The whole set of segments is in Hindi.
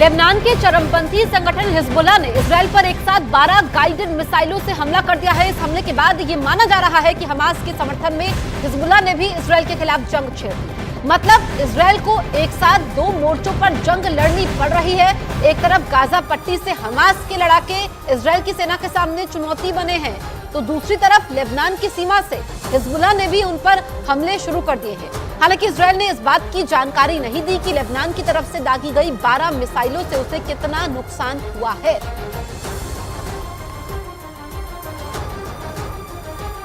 लेबनान के चरमपंथी संगठन हिजबुल्लाह ने इजरायल पर एक साथ 12 गाइडेड मिसाइलों से हमला कर दिया है। इस हमले के बाद ये माना जा रहा है कि हमास के समर्थन में हिजबुल्लाह ने भी इजरायल के खिलाफ जंग छेड़ दी। मतलब इजरायल को एक साथ दो मोर्चों पर जंग लड़नी पड़ रही है। एक तरफ गाजा पट्टी से हमास के लड़ाके इजरायल की सेना के सामने चुनौती बने हैं, तो दूसरी तरफ लेबनान की सीमा से हिजबुल्लाह ने भी उन पर हमले शुरू कर दिए हैं। हालांकि इजरायल ने इस बात की जानकारी नहीं दी कि लेबनान की तरफ से दागी गई 12 मिसाइलों से उसे कितना नुकसान हुआ है।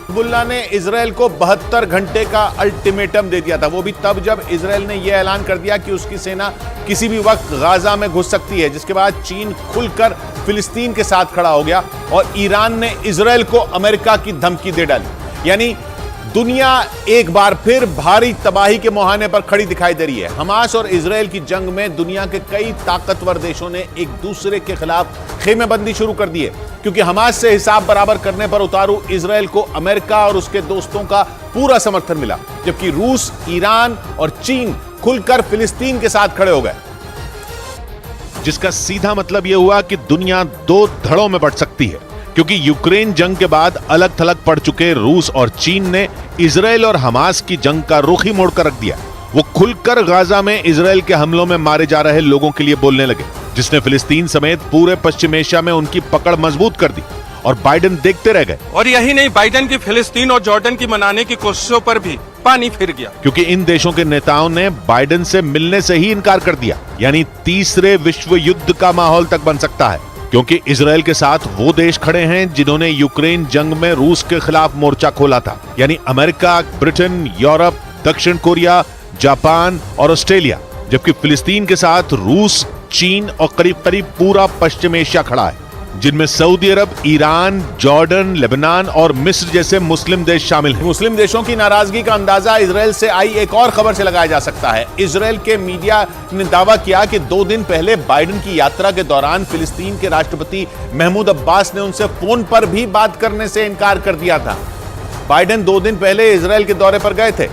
हिजबुल्लाह ने इजरायल को 72 घंटे का अल्टीमेटम दे दिया था, वो भी तब जब इजरायल ने यह ऐलान कर दिया कि उसकी सेना किसी भी वक्त गाजा में घुस सकती है, जिसके बाद चीन खुलकर फिलिस्तीन के साथ खड़ा हो गया और ईरान ने इजरायल को अमेरिका की धमकी दे डाली। यानी दुनिया एक बार फिर भारी तबाही के मुहाने पर खड़ी दिखाई दे रही है। हमास और इजरायल की जंग में दुनिया के कई ताकतवर देशों ने एक दूसरे के खिलाफ खेमेबंदी शुरू कर दी है, क्योंकि हमास से हिसाब बराबर करने पर उतारू इजरायल को अमेरिका और उसके दोस्तों का पूरा समर्थन मिला, जबकि रूस, ईरान और चीन खुलकर फिलिस्तीन के साथ खड़े हो गए, जिसका सीधा मतलब यह हुआ कि दुनिया दो धड़ों में बंट सकती है, क्योंकि यूक्रेन जंग के बाद अलग थलग पड़ चुके रूस और चीन ने इजरायल और हमास की जंग का रुख ही मोड़कर रख दिया। वो खुलकर गाजा में इजरायल के हमलों में मारे जा रहे लोगों के लिए बोलने लगे, जिसने फिलिस्तीन समेत पूरे पश्चिम एशिया में उनकी पकड़ मजबूत कर दी और बाइडेन देखते रह गए। और यही नहीं, बाइडेन की फिलिस्तीन और जॉर्डन की मनाने की कोशिशों पर भी पानी फिर गया, क्योंकि इन देशों के नेताओं ने बाइडेन से मिलने से ही इनकार कर दिया। यानी तीसरे विश्व युद्ध का माहौल तक बन सकता है, क्योंकि इजरायल के साथ वो देश खड़े हैं जिन्होंने यूक्रेन जंग में रूस के खिलाफ मोर्चा खोला था, यानी अमेरिका, ब्रिटेन, यूरोप, दक्षिण कोरिया, जापान और ऑस्ट्रेलिया, जबकि फिलिस्तीन के साथ रूस, चीन और करीब करीब पूरा पश्चिम एशिया खड़ा है, जिनमें सऊदी अरब, ईरान, जॉर्डन, लेबनान और मिस्र जैसे मुस्लिम देश शामिल हैं। मुस्लिम देशों की नाराजगी का अंदाजा इजरायल से आई एक और खबर से लगाया जा सकता है। इजरायल के मीडिया ने दावा किया कि 2 दिन पहले बाइडेन की यात्रा के दौरान फिलिस्तीन के राष्ट्रपति महमूद अब्बास ने उनसे फोन पर भी बात करने से इनकार कर दिया था। बाइडेन 2 दिन पहले इजरायल के दौरे पर गए थे,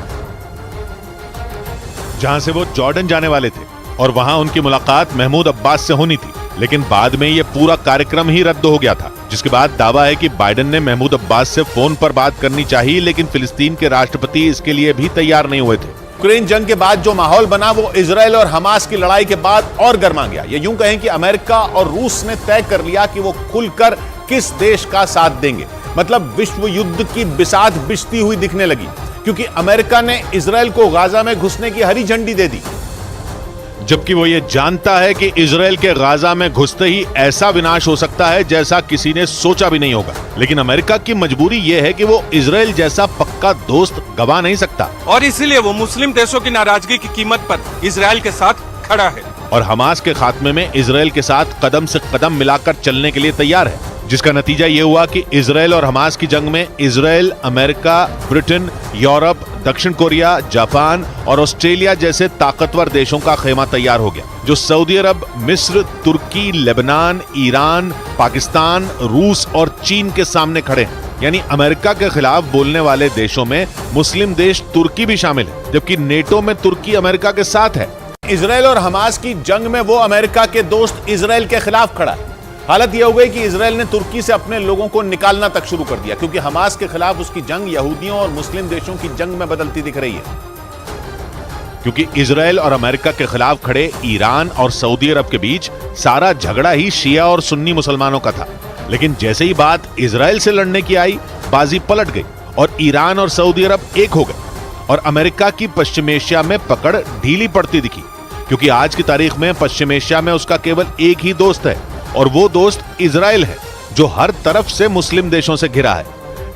जहां से वो जॉर्डन जाने वाले थे और वहां उनकी मुलाकात महमूद अब्बास से होनी थी, लेकिन बाद में यह पूरा कार्यक्रम ही रद्द हो गया था, जिसके बाद दावा है कि बाइडेन ने महमूद अब्बास से फोन पर बात करनी चाहिए, लेकिन फिलिस्तीन के राष्ट्रपति इसके लिए भी तैयार नहीं हुए थे। यूक्रेन जंग के बाद जो माहौल बना वो इजरायल और हमास की लड़ाई के बाद और गर्मा गया। ये यूं कहें कि अमेरिका और रूस ने तय कर लिया कि वो खुलकर किस देश का साथ देंगे। मतलब विश्व युद्ध की बिसात बिछती हुई दिखने लगी, क्योंकि अमेरिका ने इजरायल को गाजा में घुसने की हरी झंडी दे दी, जबकि वो ये जानता है कि इजरायल के गाजा में घुसते ही ऐसा विनाश हो सकता है जैसा किसी ने सोचा भी नहीं होगा। लेकिन अमेरिका की मजबूरी ये है कि वो इजरायल जैसा पक्का दोस्त गवा नहीं सकता, और इसीलिए वो मुस्लिम देशों की नाराजगी की कीमत पर इजरायल के साथ खड़ा है और हमास के खात्मे में इजरायल के साथ कदम से कदम मिलाकर चलने के लिए तैयार है, जिसका नतीजा ये हुआ कि इजरायल और हमास की जंग में इजरायल, अमेरिका, ब्रिटेन, यूरोप, दक्षिण कोरिया, जापान और ऑस्ट्रेलिया जैसे ताकतवर देशों का खेमा तैयार हो गया, जो सऊदी अरब, मिस्र, तुर्की, लेबनान, ईरान, पाकिस्तान, रूस और चीन के सामने खड़े हैं। यानी अमेरिका के खिलाफ बोलने वाले देशों में मुस्लिम देश तुर्की भी शामिल है, जबकि नेटो में तुर्की अमेरिका के साथ है। इजरायल और हमास की जंग में वो अमेरिका के दोस्त इजरायल के खिलाफ खड़ा है। हालत यह हो गई कि इजरायल ने तुर्की से अपने लोगों को निकालना तक शुरू कर दिया, क्योंकि हमास के खिलाफ उसकी जंग यहूदियों और मुस्लिम देशों की जंग में बदलती दिख रही है। क्योंकि इजरायल और अमेरिका के खिलाफ खड़े ईरान और सऊदी अरब के बीच सारा झगड़ा ही शिया और सुन्नी मुसलमानों का था, लेकिन जैसे ही बात इजरायल से लड़ने की आई, बाजी पलट गई और ईरान और सऊदी अरब एक हो गए और अमेरिका की पश्चिम एशिया में पकड़ ढीली पड़ती दिखी, क्योंकि आज की तारीख में पश्चिम एशिया में उसका केवल एक ही दोस्त है, और वो दोस्त इजरायल है, जो हर तरफ से मुस्लिम देशों से घिरा है,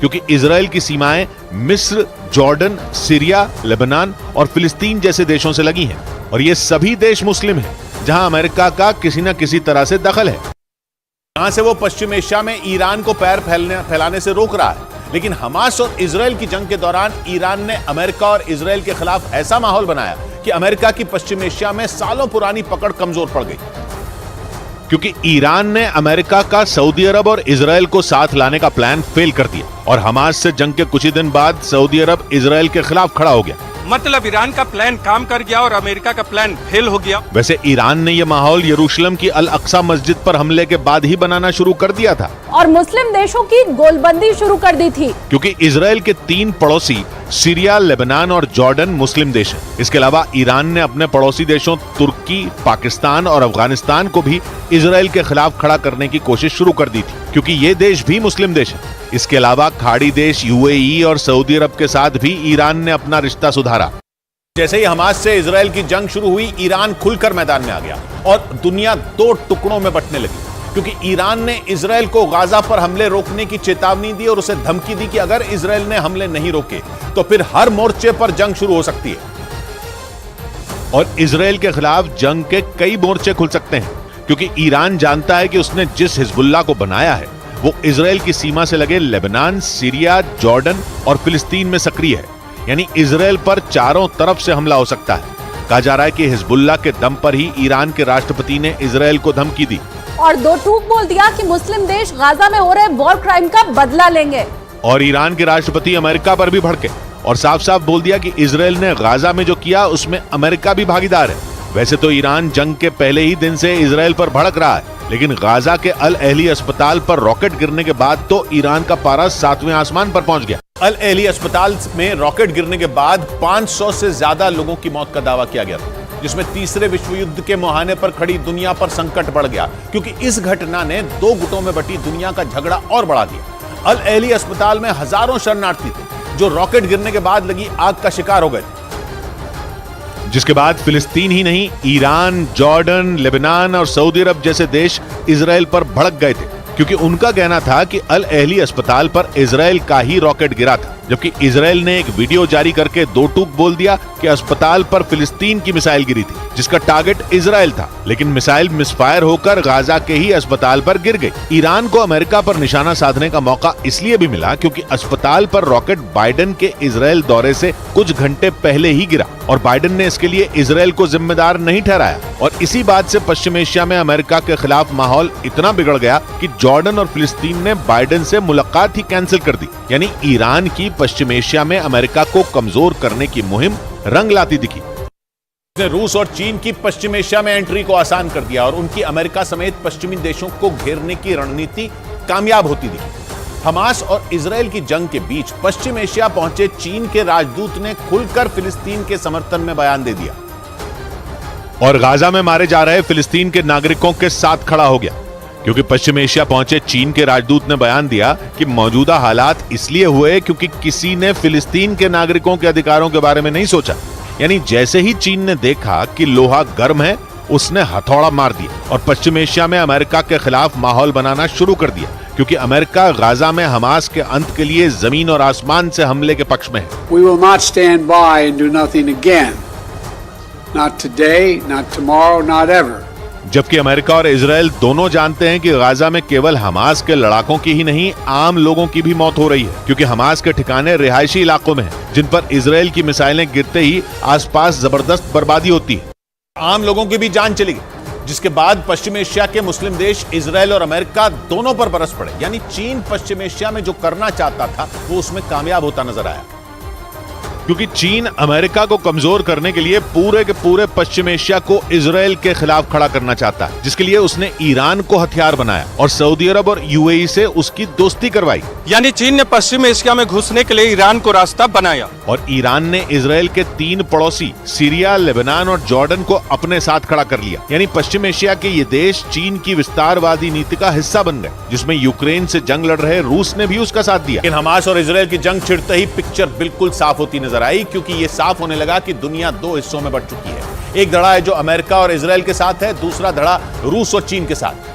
क्योंकि इजरायल की सीमाएं मिस्र, जॉर्डन, सीरिया, लेबनान और फिलिस्तीन जैसे देशों से लगी हैं, और ये सभी देश मुस्लिम हैं, जहां अमेरिका का किसी न किसी तरह से दखल है। यहां से वो पश्चिम एशिया में ईरान को पैर फैलाने से रोक रहा है, लेकिन हमास और इजरायल की जंग के दौरान ईरान ने अमेरिका और इजरायल के खिलाफ ऐसा माहौल बनाया कि अमेरिका की पश्चिम एशिया में सालों पुरानी पकड़ कमजोर पड़ गई, क्योंकि ईरान ने अमेरिका का सऊदी अरब और इजरायल को साथ लाने का प्लान फेल कर दिया और हमास से जंग के कुछ ही दिन बाद सऊदी अरब इजरायल के खिलाफ खड़ा हो गया। मतलब ईरान का प्लान काम कर गया और अमेरिका का प्लान फेल हो गया। वैसे ईरान ने यह माहौल यरूशलेम की अल अक्सा मस्जिद पर हमले के बाद ही बनाना शुरू कर दिया था और मुस्लिम देशों की गोलबंदी शुरू कर दी थी, क्योंकि इजराइल के 3 पड़ोसी सीरिया, लेबनान और जॉर्डन मुस्लिम देश हैं। इसके अलावा ईरान ने अपने पड़ोसी देशों तुर्की, पाकिस्तान और अफगानिस्तान को भी इजराइल के खिलाफ खड़ा करने की कोशिश शुरू कर दी थी, क्योंकि ये देश भी मुस्लिम देश हैं। इसके अलावा खाड़ी देश यूएई और सऊदी अरब के साथ भी ईरान ने अपना रिश्ता सुधारा। जैसे ही हमास से इजराइल की जंग शुरू हुई, ईरान खुलकर मैदान में आ गया और दुनिया 2 टुकड़ों में बंटने लगी, क्योंकि ईरान ने इजराइल को गाजा पर हमले रोकने की चेतावनी दी और उसे धमकी दी कि अगर इजराइल ने हमले नहीं रोके तो फिर हर मोर्चे पर जंग शुरू हो सकती है और इजराइल के खिलाफ जंग के कई मोर्चे खुल सकते हैं, क्योंकि ईरान जानता है कि उसने जिस हिजबुल्लाह को बनाया है वो इजराइल की सीमा से लगे लेबनान, सीरिया, जॉर्डन और फिलिस्तीन में सक्रिय है। यानी इजराइल पर चारों तरफ से हमला हो सकता है। कहा जा रहा है कि हिजबुल्लाह के दम पर ही ईरान के राष्ट्रपति ने इजराइल को धमकी दी और 2 टूक बोल दिया कि मुस्लिम देश गाजा में हो रहे वॉर क्राइम का बदला लेंगे। और ईरान के राष्ट्रपति अमेरिका पर भी भड़के और साफ साफ बोल दिया कि इजराइल ने गाजा में जो किया उसमें अमेरिका भी भागीदार है। वैसे तो ईरान जंग के पहले ही दिन से इजराइल पर भड़क रहा है, लेकिन गाजा के अल अहली अस्पताल पर रॉकेट गिरने के बाद तो ईरान का पारा 7वें आसमान पर पहुंच गया। अल अहली अस्पताल में रॉकेट गिरने के बाद 500 से ज्यादा लोगों की मौत का दावा किया गया था, जिसमें तीसरे विश्व युद्ध के मुहाने पर खड़ी दुनिया पर संकट बढ़ गया, क्योंकि इस घटना ने 2 गुटों में बटी दुनिया का झगड़ा और बढ़ा दिया। अल अहली अस्पताल में हजारों शरणार्थी थे जो रॉकेट गिरने के बाद लगी आग का शिकार हो गए, जिसके बाद फिलिस्तीन ही नहीं, ईरान, जॉर्डन, लेबनान और सऊदी अरब जैसे देश इजराइल पर भड़क गए थे, क्योंकि उनका कहना था कि अल अहली अस्पताल पर इजराइल का ही रॉकेट गिरा था, जबकि इजराइल ने एक वीडियो जारी करके 2 टूक बोल दिया कि अस्पताल पर फिलिस्तीन की मिसाइल गिरी थी, जिसका टारगेट इजराइल था, लेकिन मिसाइल मिसफायर होकर गाजा के ही अस्पताल पर गिर गई। ईरान को अमेरिका पर निशाना साधने का मौका इसलिए भी मिला क्योंकि अस्पताल पर रॉकेट बाइडेन के इजराइल दौरे से कुछ घंटे पहले ही गिरा और बाइडेन ने इसके लिए इजराइल को जिम्मेदार नहीं ठहराया। और इसी बात से पश्चिम एशिया में अमेरिका के खिलाफ माहौल इतना बिगड़ गया कि जॉर्डन और फिलिस्तीन ने बाइडेन से मुलाकात ही कैंसिल कर दी। यानी ईरान की पश्चिम एशिया में अमेरिका को कमजोर करने की मुहिम रंग लाती दिखी। उसने रूस और चीन की पश्चिम एशिया में एंट्री को आसान कर दिया और उनकी अमेरिका समेत पश्चिमी देशों को घेरने की रणनीति कामयाब होती दिखी। हमास और इजराइल की जंग के बीच पश्चिम एशिया पहुंचे चीन के राजदूत ने खुलकर फिलिस्तीन के समर्थन में बयान दे दिया और गाजा में मारे जा रहे फिलिस्तीन के नागरिकों के साथ खड़ा हो गया, क्योंकि पश्चिम एशिया पहुंचे चीन के राजदूत ने बयान दिया कि मौजूदा हालात इसलिए हुए क्योंकि किसी ने फिलिस्तीन के नागरिकों के अधिकारों के बारे में नहीं सोचा। यानी जैसे ही चीन ने देखा कि लोहा गर्म है, उसने हथौड़ा मार दिया और पश्चिम एशिया में अमेरिका के खिलाफ माहौल बनाना शुरू कर दिया, क्योंकि अमेरिका गाजा में हमास के अंत के लिए जमीन और आसमान से हमले के पक्ष में है। We will not stand by and do nothing again. Not today, not tomorrow, not ever. जबकि अमेरिका और इजराइल दोनों जानते हैं कि गाजा में केवल हमास के लड़ाकों की ही नहीं, आम लोगों की भी मौत हो रही है, क्योंकि हमास के ठिकाने रिहायशी इलाकों में हैं, जिन पर इजराइल की मिसाइलें गिरते ही आसपास जबरदस्त बर्बादी होती है। आम लोगों की भी जान चली गई, जिसके बाद पश्चिम एशिया के मुस्लिम देश इजराइल और अमेरिका दोनों पर बरस पड़े। यानी चीन पश्चिम एशिया में जो करना चाहता था वो उसमें कामयाब होता नजर आया, क्योंकि चीन अमेरिका को कमजोर करने के लिए पूरे के पूरे पश्चिम एशिया को इजराइल के खिलाफ खड़ा करना चाहता है, जिसके लिए उसने ईरान को हथियार बनाया और सऊदी अरब और यूएई से उसकी दोस्ती करवाई। यानी चीन ने पश्चिम एशिया में घुसने के लिए ईरान को रास्ता बनाया और ईरान ने इजराइल के 3 पड़ोसी सीरिया, लेबनान और जॉर्डन को अपने साथ खड़ा कर लिया। यानी पश्चिम एशिया के ये देश चीन की विस्तारवादी नीति का हिस्सा बन गए, जिसमें यूक्रेन से जंग लड़ रहे रूस ने भी उसका साथ दिया। लेकिन हमास और इजराइल की जंग छिड़ते ही पिक्चर बिल्कुल साफ होती नजर आई, क्योंकि ये साफ होने लगा कि दुनिया 2 हिस्सों में बंट चुकी है। एक धड़ा है जो अमेरिका और इजराइल के साथ है, दूसरा धड़ा रूस और चीन के साथ।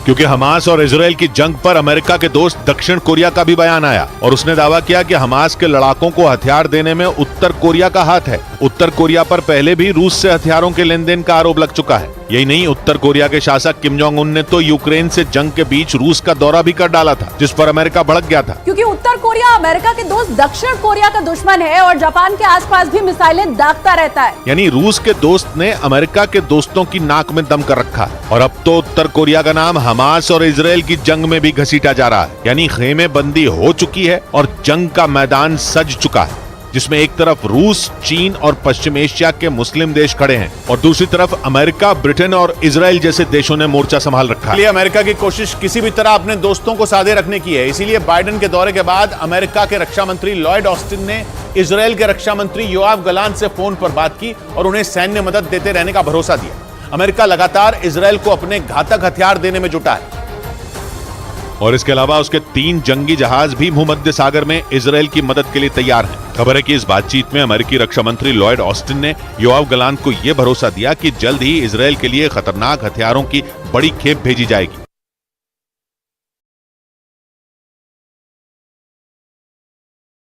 क्योंकि हमास और इजराइल की जंग पर अमेरिका के दोस्त दक्षिण कोरिया का भी बयान आया और उसने दावा किया कि हमास के लड़ाकों को हथियार देने में उत्तर कोरिया का हाथ है। उत्तर कोरिया पर पहले भी रूस से हथियारों के लेन देन का आरोप लग चुका है। यही नहीं, उत्तर कोरिया के शासक किम जोंग उन ने तो यूक्रेन से जंग के बीच रूस का दौरा भी कर डाला था, जिस पर अमेरिका भड़क गया था, क्योंकि उत्तर कोरिया अमेरिका के दोस्त दक्षिण कोरिया का दुश्मन है और जापान के आसपास भी मिसाइलें दागता रहता है। यानी रूस के दोस्त ने अमेरिका के दोस्तों की नाक में दम कर रखा है और अब तो उत्तर कोरिया का नाम हमास और इजराइल की जंग में भी घसीटा जा रहा है। यानी खेमे बंदी हो चुकी है और जंग का मैदान सज चुका है। जिसमें एक तरफ रूस, चीन और पश्चिम एशिया के मुस्लिम देश खड़े हैं और दूसरी तरफ अमेरिका, ब्रिटेन और इजराइल जैसे देशों ने मोर्चा संभाल रखा है। अमेरिका की कोशिश किसी भी तरह अपने दोस्तों को साधे रखने की है। इसीलिए बाइडेन के दौरे के बाद अमेरिका के रक्षा मंत्री लॉयड ऑस्टिन ने इजराइल के रक्षा मंत्री योआव गलांट से फोन पर बात की और उन्हें सैन्य मदद देते रहने का भरोसा दिया। अमेरिका लगातार इजराइल को अपने घातक हथियार देने में जुटा है और इसके अलावा उसके 3 जंगी जहाज भी भूमध्य सागर में इजराइल की मदद के लिए तैयार हैं। खबर है कि इस बातचीत में अमेरिकी रक्षा मंत्री लॉयड ऑस्टिन ने योआव गलांट को यह भरोसा दिया कि जल्द ही इजराइल के लिए खतरनाक हथियारों की बड़ी खेप भेजी जाएगी।